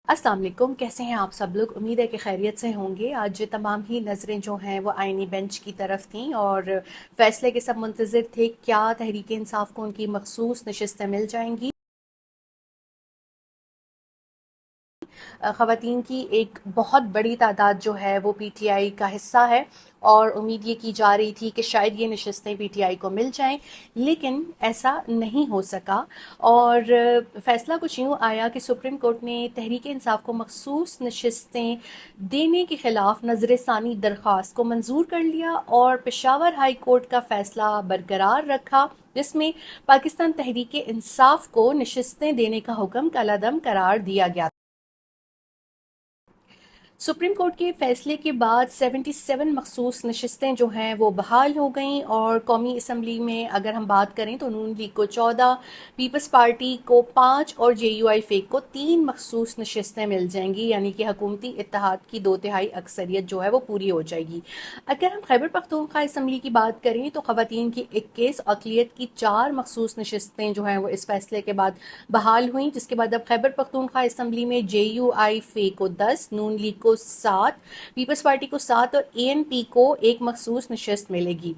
अस्सलाम वालेकुम। कैसे हैं आप सब लोग? उम्मीद है कि खैरियत से होंगे। आज तमाम ही नज़रें जो हैं वो आईनी बेंच की तरफ थीं और फैसले के सब मुंतज़िर थे, क्या तहरीक इंसाफ को उनकी मखसूस नशिस्तें मिल जाएंगी। ख़वातीन की एक बहुत बड़ी तादाद जो है वो पीटीआई का हिस्सा है और उम्मीद ये की जा रही थी कि शायद ये नशिस्तें पीटीआई को मिल जाएं, लेकिन ऐसा नहीं हो सका। और फ़ैसला कुछ यूँ आया कि सुप्रीम कोर्ट ने तहरीक इंसाफ को मखसूस नशिस्तें देने के ख़िलाफ़ नज़र सानी दरख्वास्त को मंजूर कर लिया और पेशावर हाई कोर्ट का फ़ैसला बरकरार रखा, जिसमें पाकिस्तान तहरीक इंसाफ को नशिस्तें देने का हुक्म कलादम करार दिया गया। सुप्रीम कोर्ट के फैसले के बाद 77 मखसूस नशिस्तें जो हैं वो बहाल हो गईं और कौमी असम्बली में अगर हम बात करें तो नून लीग को 14, पीपल्स पार्टी को 5 और JUI फेक को 3 मखसूस नशिस्तें मिल जाएंगी, यानी कि हुकूमती इत्तेहाद की 2/3 अक्सरियत जो है वो पूरी हो जाएगी। अगर हम खैबर पख्तूनख्वा असम्बली की बात करें तो ख़वातीन की 21, अक़लियत की 4 मखसूस नशिस्तें जो हैं वो इस फैसले के बाद बहाल हुई, जिसके बाद अब खैबर पख्तूनख्वा असम्बली में JUI फेक को 10, नून लीग को 7, पीपल्स पार्टी को 7 और ANP को एक मखसूस नशिस्त मिलेगी।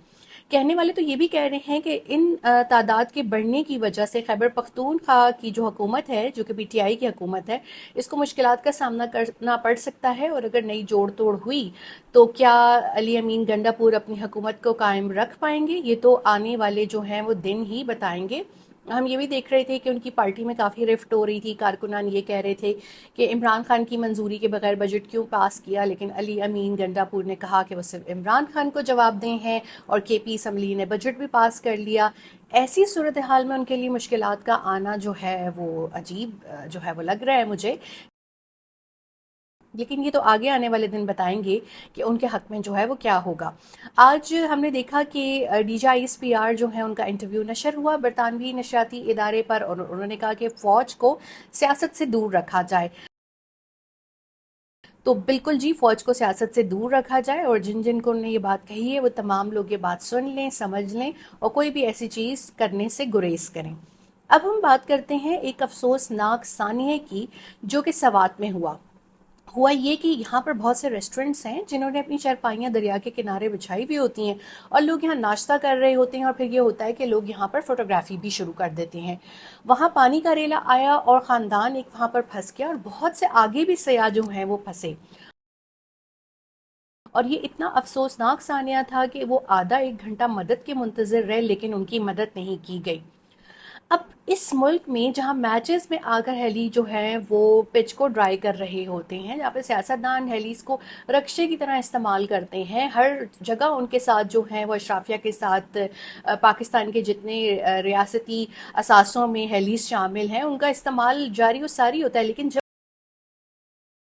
कहने वाले तो ये भी कह रहे हैं कि इन तादाद के बढ़ने की वजह से खैबर पख्तूनख्वा की जो हुकूमत है, जो कि PTI की हुकूमत है, इसको मुश्किलात का सामना करना पड़ सकता है और अगर नई जोड़ तोड़ हुई तो क्या अली अमीन गंडापुर अपनी हुकूमत को कायम रख पाएंगे, ये तो आने वाले जो हैं वो दिन ही बताएंगे। हम ये भी देख रहे थे कि उनकी पार्टी में काफ़ी रिफ्ट हो रही थी। कारकुनान ये कह रहे थे कि इमरान खान की मंजूरी के बगैर बजट क्यों पास किया, लेकिन अली अमीन गंडापुर ने कहा कि वो सिर्फ इमरान खान को जवाब दें हैं और KP असम्बली ने बजट भी पास कर लिया। ऐसी सूरत हाल में उनके लिए मुश्किलात का आना जो है वो अजीब जो है वो लग रहा है मुझे, लेकिन ये तो आगे आने वाले दिन बताएंगे कि उनके हक में जो है वो क्या होगा। आज हमने देखा कि DGISPR जो है उनका इंटरव्यू नशर हुआ बरतानवी नशरियाती इदारे पर और उन्होंने कहा कि फ़ौज को सियासत से दूर रखा जाए। तो बिल्कुल जी, फ़ौज को सियासत से दूर रखा जाए और जिन जिन को उन्होंने ये बात कही है वो तमाम लोग ये बात सुन लें, समझ लें और कोई भी ऐसी चीज़ करने से गुरेज करें। अब हम बात करते हैं एक अफसोसनाक सानिये की, जो कि सवात में हुआ ये कि यहाँ पर बहुत से रेस्टोरेंट्स हैं जिन्होंने अपनी चारपाइयाँ दरिया के किनारे बिछाई हुई होती हैं और लोग यहाँ नाश्ता कर रहे होते हैं और फिर ये होता है कि लोग यहाँ पर फोटोग्राफी भी शुरू कर देते हैं। वहाँ पानी का रेला आया और ख़ानदान एक वहाँ पर फंस गया और बहुत से आगे भी सयाह जो हैं वो फंसे और ये इतना अफसोसनाक सानिया था कि वो आधा एक घंटा मदद के मुंतज़िर रहे, लेकिन उनकी मदद नहीं की गई। अब इस मुल्क में जहाँ मैचेस में आकर हेली जो है वो पिच को ड्राई कर रहे होते हैं, जहाँ पे सियासतदान हेलीज को रक्शे की तरह इस्तेमाल करते हैं, हर जगह उनके साथ जो है वो अशराफिया के साथ पाकिस्तान के जितने रियासती असासों में हेलीज शामिल हैं उनका इस्तेमाल जारी और सारी होता है, लेकिन जब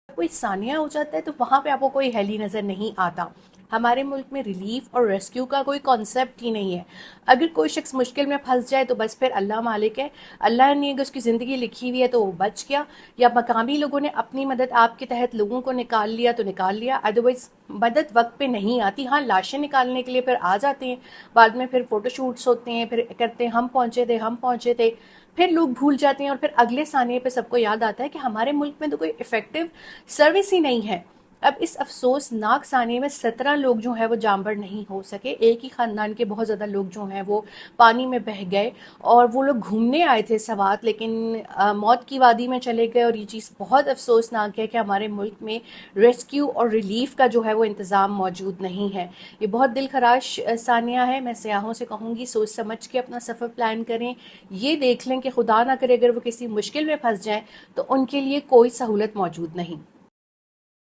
कोई सानिया हो जाता है तो वहाँ पे आपको कोई हेली नज़र नहीं आता। हमारे मुल्क में रिलीफ और रेस्क्यू का कोई कॉन्सेप्ट ही नहीं है। अगर कोई शख्स मुश्किल में फंस जाए तो बस फिर अल्लाह मालिक है, अल्लाह ने अगर उसकी ज़िंदगी लिखी हुई है तो वो बच गया, या मकामी लोगों ने अपनी मदद आपके तहत लोगों को निकाल लिया तो निकाल लिया, अदरवाइज़ मदद वक्त पे नहीं आती। हाँ, लाशें निकालने के लिए फिर आ जाते हैं, बाद में फिर फ़ोटोशूट्स होते हैं, फिर करते हैं हम पहुँचे थे, फिर लोग भूल जाते हैं और फिर अगले सानिए पे सबको याद आता है कि हमारे मुल्क में तो कोई इफ़ेक्टिव सर्विस ही नहीं है। अब इस अफसोसनाक सानिए में 17 लोग जो हैं वो जामबर नहीं हो सके। एक ही ख़ानदान के बहुत ज़्यादा लोग जो हैं वो पानी में बह गए और वो लोग घूमने आए थे सवात, लेकिन मौत की वादी में चले गए। और ये चीज़ बहुत अफसोसनाक है कि हमारे मुल्क में रेस्क्यू और रिलीफ का जो है वो इंतज़ाम मौजूद नहीं है। ये बहुत दिल खराश सानिया है। मैं सयाहों से कहूँगी सोच समझ के अपना सफ़र प्लान करें। ये देख लें कि खुदा ना करे अगर वो किसी मुश्किल में फंस जाएं तो उनके लिए कोई सहूलत मौजूद नहीं।